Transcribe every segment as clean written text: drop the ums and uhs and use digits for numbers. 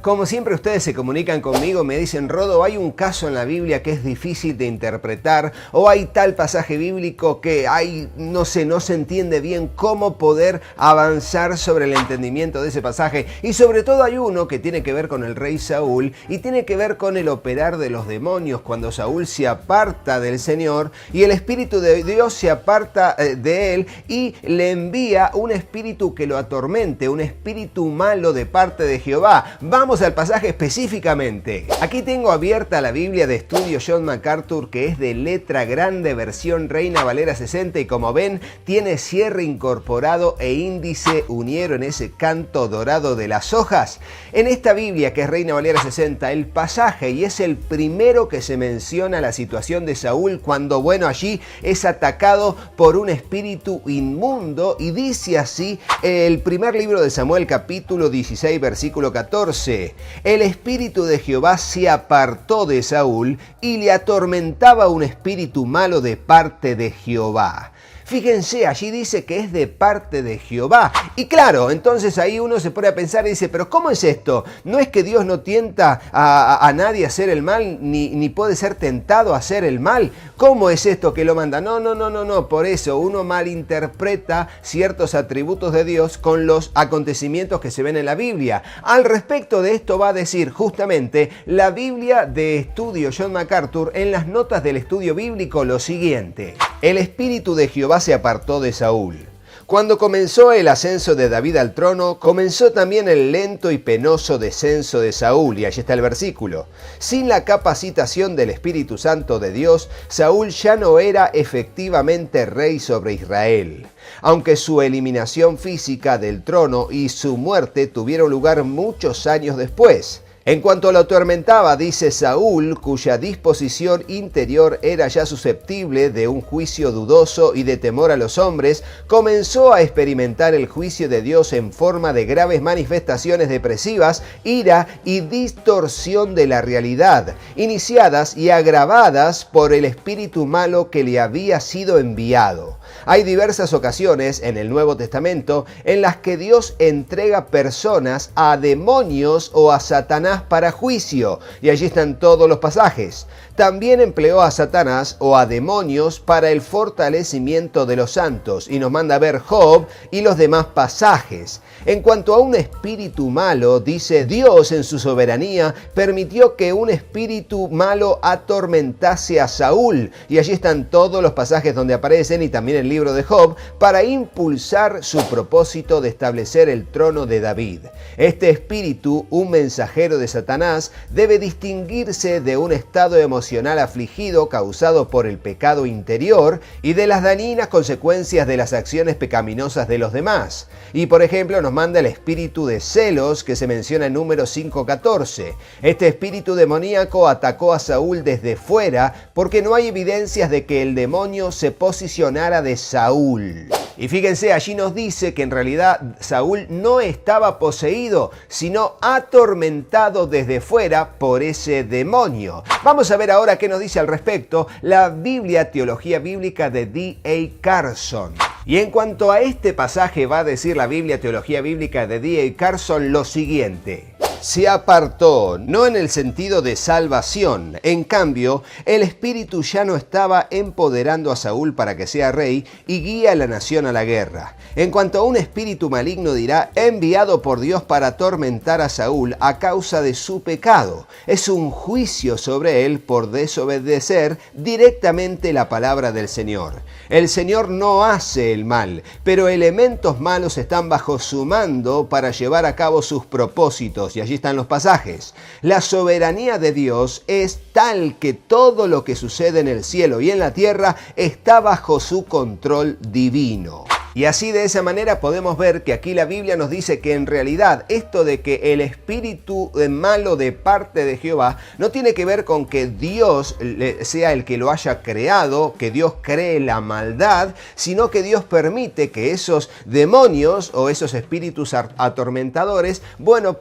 Como siempre ustedes se comunican conmigo, me dicen: Rodo, hay un caso en la Biblia que es difícil de interpretar, o hay tal pasaje bíblico que no se entiende bien cómo poder avanzar sobre el entendimiento de ese pasaje. Y sobre todo hay uno que tiene que ver con el rey Saúl y tiene que ver con el operar de los demonios cuando Saúl se aparta del Señor y el Espíritu de Dios se aparta de él y le envía un espíritu que lo atormente, un espíritu malo de parte de Jehová. Vamos al pasaje específicamente. Aquí tengo abierta la Biblia de estudio John MacArthur, que es de letra grande, versión Reina Valera 60, y como ven tiene cierre incorporado e índice uniero en ese canto dorado de las hojas. En esta Biblia, que es Reina Valera 60, el pasaje, y es el primero que se menciona la situación de Saúl cuando, allí es atacado por un espíritu inmundo, y dice así el primer libro de Samuel, capítulo 16, versículo 14. El espíritu de Jehová se apartó de Saúl y le atormentaba un espíritu malo de parte de Jehová. Fíjense, allí dice que es de parte de Jehová. Y claro, entonces ahí uno se pone a pensar y dice: ¿pero cómo es esto? ¿No es que Dios no tienta a nadie a hacer el mal, ni puede ser tentado a hacer el mal? ¿Cómo es esto que lo manda? No. Por eso uno malinterpreta ciertos atributos de Dios con los acontecimientos que se ven en la Biblia. Al respecto de esto va a decir justamente la Biblia de estudio John MacArthur en las notas del estudio bíblico lo siguiente: el espíritu de Jehová se apartó de Saúl. Cuando comenzó el ascenso de David al trono, comenzó también el lento y penoso descenso de Saúl, y allí está el versículo. Sin la capacitación del Espíritu Santo de Dios, Saúl ya no era efectivamente rey sobre Israel, aunque su eliminación física del trono y su muerte tuvieron lugar muchos años después. En cuanto lo atormentaba, dice Saúl, cuya disposición interior era ya susceptible de un juicio dudoso y de temor a los hombres, comenzó a experimentar el juicio de Dios en forma de graves manifestaciones depresivas, ira y distorsión de la realidad, iniciadas y agravadas por el espíritu malo que le había sido enviado. Hay diversas ocasiones en el Nuevo Testamento en las que Dios entrega personas a demonios o a Satanás para juicio, y allí están todos los pasajes. También empleó a Satanás o a demonios para el fortalecimiento de los santos, y nos manda a ver Job y los demás pasajes. En cuanto a un espíritu malo, dice: Dios en su soberanía permitió que un espíritu malo atormentase a Saúl, y allí están todos los pasajes donde aparecen, y también el libro de Job, para impulsar su propósito de establecer el trono de David. Este espíritu, un mensajero de Satanás, debe distinguirse de un estado emocional afligido causado por el pecado interior y de las dañinas consecuencias de las acciones pecaminosas de los demás. Y por ejemplo nos manda el espíritu de celos que se menciona en Números 5:14. Este espíritu demoníaco atacó a Saúl desde fuera porque no hay evidencias de que el demonio se posicionara de Saúl. Y fíjense, allí nos dice que en realidad Saúl no estaba poseído, sino atormentado desde fuera por ese demonio. Vamos a ver ahora qué nos dice al respecto la Biblia Teología Bíblica de D.A. Carson. Y en cuanto a este pasaje va a decir la Biblia Teología Bíblica de D.A. Carson lo siguiente: se apartó, no en el sentido de salvación. En cambio, el espíritu ya no estaba empoderando a Saúl para que sea rey y guíe a la nación a la guerra. En cuanto a un espíritu maligno, dirá: enviado por Dios para atormentar a Saúl a causa de su pecado. Es un juicio sobre él por desobedecer directamente la palabra del Señor. El Señor no hace el mal, pero elementos malos están bajo su mando para llevar a cabo sus propósitos. Y allí están los pasajes. La soberanía de Dios es tal que todo lo que sucede en el cielo y en la tierra está bajo su control divino. Y así de esa manera podemos ver que aquí la Biblia nos dice que en realidad esto de que el espíritu malo de parte de Jehová no tiene que ver con que Dios sea el que lo haya creado, que Dios cree la maldad, sino que Dios permite que esos demonios o esos espíritus atormentadores,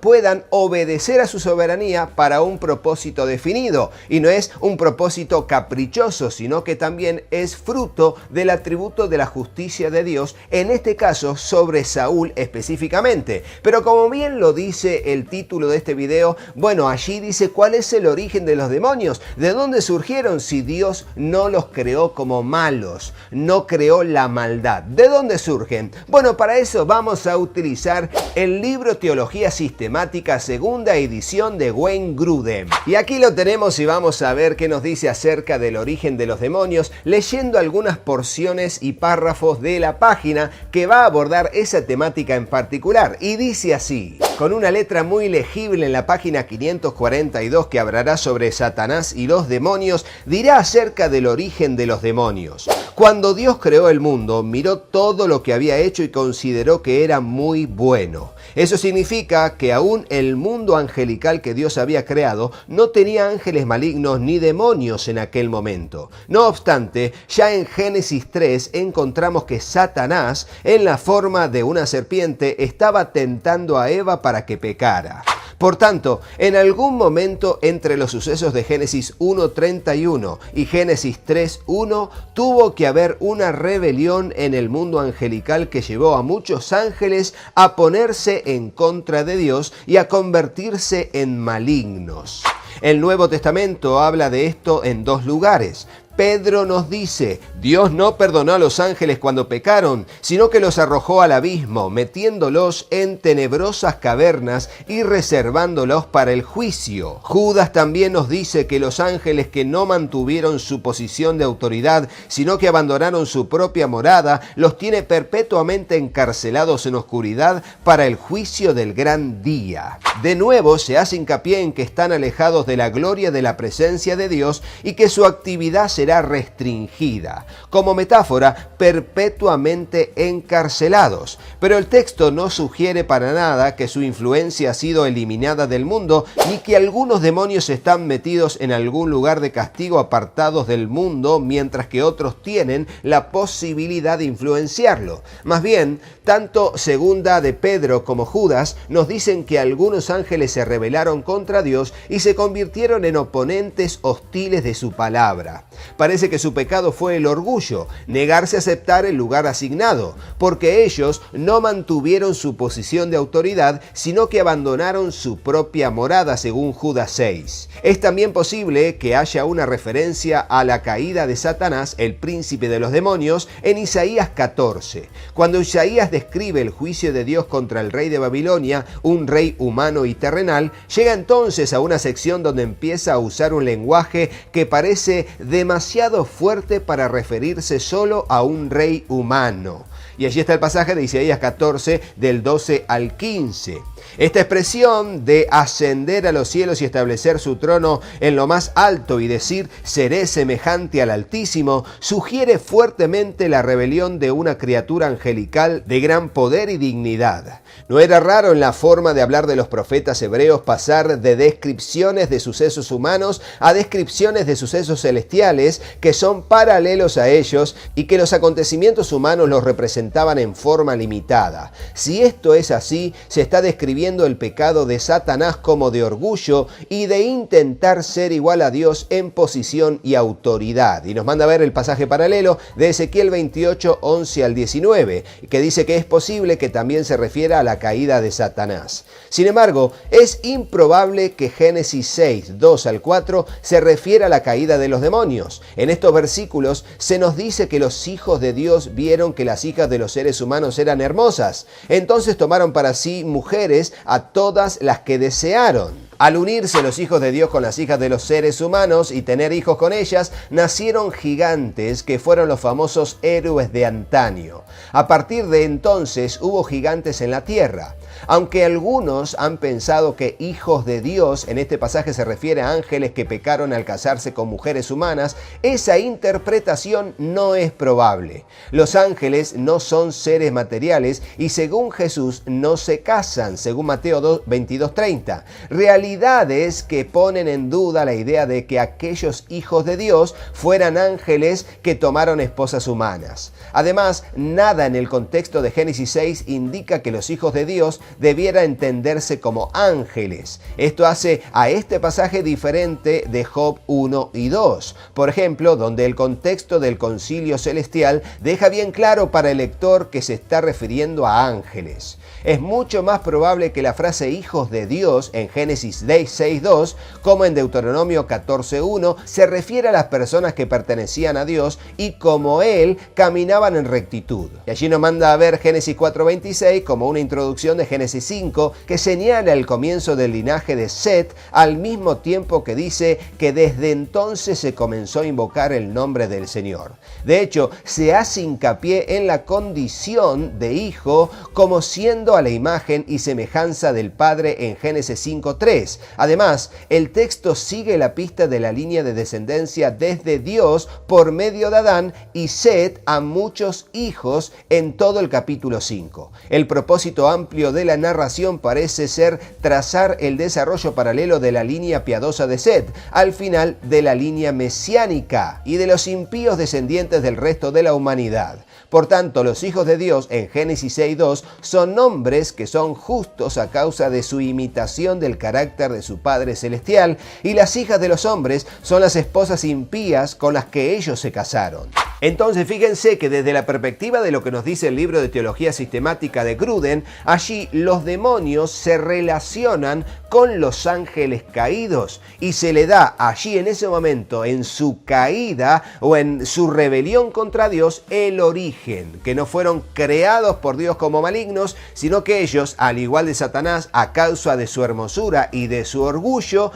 puedan obedecer a su soberanía para un propósito definido. Y no es un propósito caprichoso, sino que también es fruto del atributo de la justicia de Dios en este caso sobre Saúl específicamente. Pero como bien lo dice el título de este video, bueno, allí dice cuál es el origen de los demonios, de dónde surgieron si Dios no los creó como malos, no creó la maldad. ¿De dónde surgen? Bueno, para eso vamos a utilizar el libro Teología Sistemática, segunda edición de Wayne Grudem. Y aquí lo tenemos y vamos a ver qué nos dice acerca del origen de los demonios, leyendo algunas porciones y párrafos de la página que va a abordar esa temática en particular. Y dice así, con una letra muy legible en la página 542 que hablará sobre Satanás y los demonios, dirá acerca del origen de los demonios. Cuando Dios creó el mundo, miró todo lo que había hecho y consideró que era muy bueno. Eso significa que aún el mundo angelical que Dios había creado no tenía ángeles malignos ni demonios en aquel momento. No obstante, ya en Génesis 3 encontramos que Satanás, en la forma de una serpiente, estaba tentando a Eva para que pecara. Por tanto, en algún momento entre los sucesos de Génesis 1:31 y Génesis 3:1 tuvo que haber una rebelión en el mundo angelical que llevó a muchos ángeles a ponerse en contra de Dios y a convertirse en malignos. El Nuevo Testamento habla de esto en dos lugares. Pedro nos dice, Dios no perdonó a los ángeles cuando pecaron, sino que los arrojó al abismo, metiéndolos en tenebrosas cavernas y reservándolos para el juicio. Judas también nos dice que los ángeles que no mantuvieron su posición de autoridad, sino que abandonaron su propia morada, los tiene perpetuamente encarcelados en oscuridad para el juicio del gran día. De nuevo se hace hincapié en que están alejados de la gloria de la presencia de Dios y que su actividad será restringida. Como metáfora, perpetuamente encarcelados. Pero el texto no sugiere para nada que su influencia ha sido eliminada del mundo, ni que algunos demonios están metidos en algún lugar de castigo apartados del mundo, mientras que otros tienen la posibilidad de influenciarlo. Más bien, tanto segunda de Pedro como Judas nos dicen que algunos ángeles se rebelaron contra Dios y se convirtieron en oponentes hostiles de su palabra. Parece que su pecado fue el orgullo, negarse a aceptar el lugar asignado, porque ellos no mantuvieron su posición de autoridad, sino que abandonaron su propia morada, según Judas 6. Es también posible que haya una referencia a la caída de Satanás, el príncipe de los demonios, en Isaías 14. Cuando Isaías describe el juicio de Dios contra el rey de Babilonia, un rey humano y terrenal, llega entonces a una sección donde empieza a usar un lenguaje que parece demasiado fuerte para referirse solo a un rey humano. Y allí está el pasaje de Isaías 14, del 12 al 15. Esta expresión de ascender a los cielos y establecer su trono en lo más alto y decir seré semejante al Altísimo, sugiere fuertemente la rebelión de una criatura angelical de gran poder y dignidad. No era raro en la forma de hablar de los profetas hebreos pasar de descripciones de sucesos humanos a descripciones de sucesos celestiales que son paralelos a ellos y que los acontecimientos humanos los representaban en forma limitada. Si esto es así, se está describiendo el pecado de Satanás como de orgullo y de intentar ser igual a Dios en posición y autoridad. Y nos manda a ver el pasaje paralelo de Ezequiel 28, 11 al 19, que dice que es posible que también se refiera a la caída de Satanás. Sin embargo, es improbable que Génesis 6, 2 al 4 se refiera a la caída de los demonios. En estos versículos se nos dice que los hijos de Dios vieron que las hijas de los seres humanos eran hermosas. Entonces tomaron para sí mujeres a todas las que desearon. Al unirse los hijos de Dios con las hijas de los seres humanos y tener hijos con ellas, nacieron gigantes que fueron los famosos héroes de antaño. A partir de entonces hubo gigantes en la tierra. Aunque algunos han pensado que hijos de Dios en este pasaje se refiere a ángeles que pecaron al casarse con mujeres humanas, esa interpretación no es probable. Los ángeles no son seres materiales y según Jesús no se casan, según Mateo 22:30. Realidades que ponen en duda la idea de que aquellos hijos de Dios fueran ángeles que tomaron esposas humanas. Además, nada en el contexto de Génesis 6 indica que los hijos de Dios debiera entenderse como ángeles. Esto hace a este pasaje diferente de Job 1 y 2, por ejemplo, donde el contexto del concilio celestial deja bien claro para el lector que se está refiriendo a ángeles. Es mucho más probable que la frase hijos de Dios en Génesis 6:2 como en Deuteronomio 14:1 se refiere a las personas que pertenecían a Dios y como Él caminaban en rectitud. Y allí nos manda a ver Génesis 4:26 como una introducción de Génesis 5 que señala el comienzo del linaje de Set, al mismo tiempo que dice que desde entonces se comenzó a invocar el nombre del Señor. De hecho, se hace hincapié en la condición de hijo como siendo a la imagen y semejanza del Padre en Génesis 5:3. Además, el texto sigue la pista de la línea de descendencia desde Dios por medio de Adán y Set a muchos hijos en todo el capítulo 5. El propósito amplio de la narración parece ser trazar el desarrollo paralelo de la línea piadosa de Set al final de la línea mesiánica y de los impíos descendientes del resto de la humanidad. Por tanto, los hijos de Dios en Génesis 6:2 son hombres que son justos a causa de su imitación del carácter de su Padre Celestial, y las hijas de los hombres son las esposas impías con las que ellos se casaron. Entonces fíjense que desde la perspectiva de lo que nos dice el libro de Teología Sistemática de Gruden, allí los demonios se relacionan con los ángeles caídos y se le da allí en ese momento, en su caída o en su rebelión contra Dios, el origen, que no fueron creados por Dios como malignos, sino que ellos, al igual de Satanás, a causa de su hermosura y de su orgullo,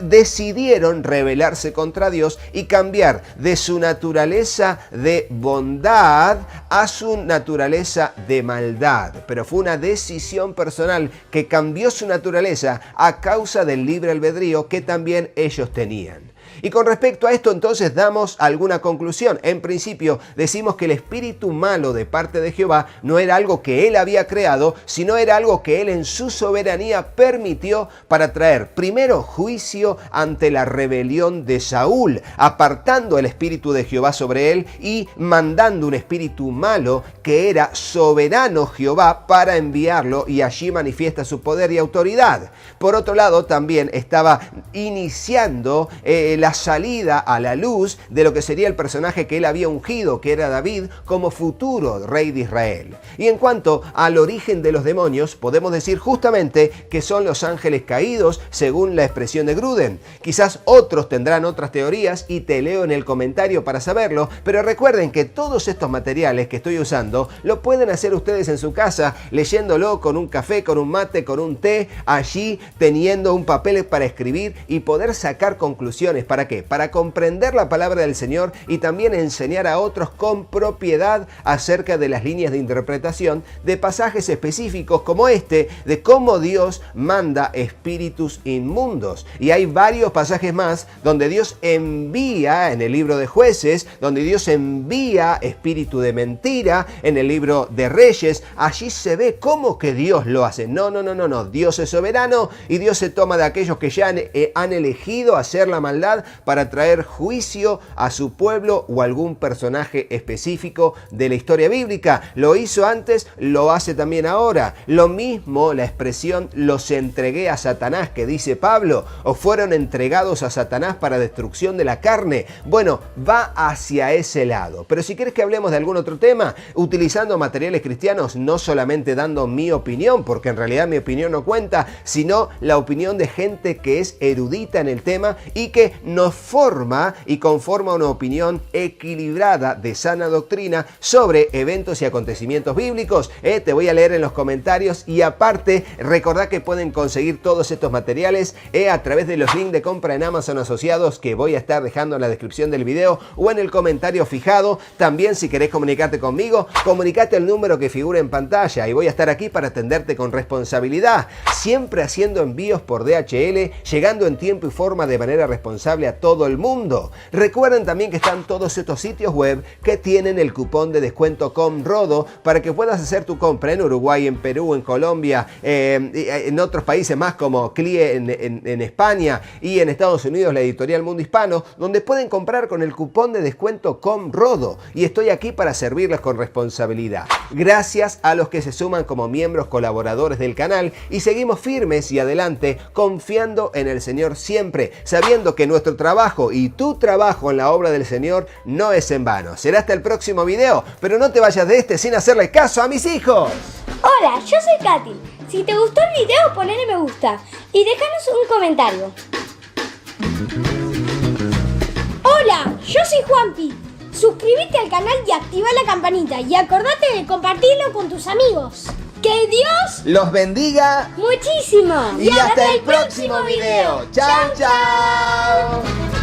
decidieron rebelarse contra Dios y cambiar de su naturaleza de bondad a su naturaleza de maldad. Pero fue una decisión personal que cambió su naturaleza a causa del libre albedrío que también ellos tenían. Y con respecto a esto entonces damos alguna conclusión. En principio decimos que el espíritu malo de parte de Jehová no era algo que Él había creado, sino era algo que Él en su soberanía permitió para traer primero juicio ante la rebelión de Saúl, apartando el espíritu de Jehová sobre él y mandando un espíritu malo que era soberano Jehová para enviarlo, y allí manifiesta su poder y autoridad. Por otro lado, también estaba iniciando la salida a la luz de lo que sería el personaje que él había ungido, que era David, como futuro rey de Israel. Y en cuanto al origen de los demonios, podemos decir justamente que son los ángeles caídos, según la expresión de Gruden. Quizás otros tendrán otras teorías y te leo en el comentario para saberlo, pero recuerden que todos estos materiales que estoy usando lo pueden hacer ustedes en su casa, leyéndolo con un café, con un mate, con un té, allí teniendo un papel para escribir y poder sacar conclusiones. ¿Para qué? Para comprender la palabra del Señor y también enseñar a otros con propiedad acerca de las líneas de interpretación de pasajes específicos como este, de cómo Dios manda espíritus inmundos. Y hay varios pasajes más donde Dios envía, en el libro de Jueces, donde Dios envía espíritu de mentira, en el libro de Reyes. Allí se ve cómo que Dios lo hace. No. Dios es soberano y Dios se toma de aquellos que ya han elegido hacer la maldad para traer juicio a su pueblo o algún personaje específico de la historia bíblica. Lo hizo antes, lo hace también ahora. Lo mismo la expresión los entregué a Satanás que dice Pablo, o fueron entregados a Satanás para destrucción de la carne. Bueno, va hacia ese lado. Pero si quieres que hablemos de algún otro tema, utilizando materiales cristianos, no solamente dando mi opinión, porque en realidad mi opinión no cuenta, sino la opinión de gente que es erudita en el tema y que nos forma y conforma una opinión equilibrada de sana doctrina sobre eventos y acontecimientos bíblicos. Te voy a leer en los comentarios, y aparte recordad que pueden conseguir todos estos materiales a través de los links de compra en Amazon asociados que voy a estar dejando en la descripción del video o en el comentario fijado. También, si querés comunicarte conmigo, comunicate al número que figura en pantalla y voy a estar aquí para atenderte con responsabilidad, siempre haciendo envíos por DHL, llegando en tiempo y forma de manera responsable recomendable a todo el mundo. Recuerden también que están todos estos sitios web que tienen el cupón de descuento COMRODO para que puedas hacer tu compra en Uruguay, en Perú, en Colombia, en otros países más como CLIE en España y en Estados Unidos la editorial Mundo Hispano, donde pueden comprar con el cupón de descuento COMRODO. Y estoy aquí para servirles con responsabilidad. Gracias a los que se suman como miembros colaboradores del canal y seguimos firmes y adelante confiando en el Señor siempre, sabiendo que nuestro trabajo y tu trabajo en la obra del Señor no es en vano. Será hasta el próximo video, pero no te vayas de este sin hacerle caso a mis hijos. Hola, yo soy Katy. Si te gustó el video, ponle me gusta y déjanos un comentario. Hola, yo soy Juanpi. Suscríbete al canal y activa la campanita y acordate de compartirlo con tus amigos. ¡Que Dios los bendiga muchísimo! y hasta el próximo video. ¡Chao, chao!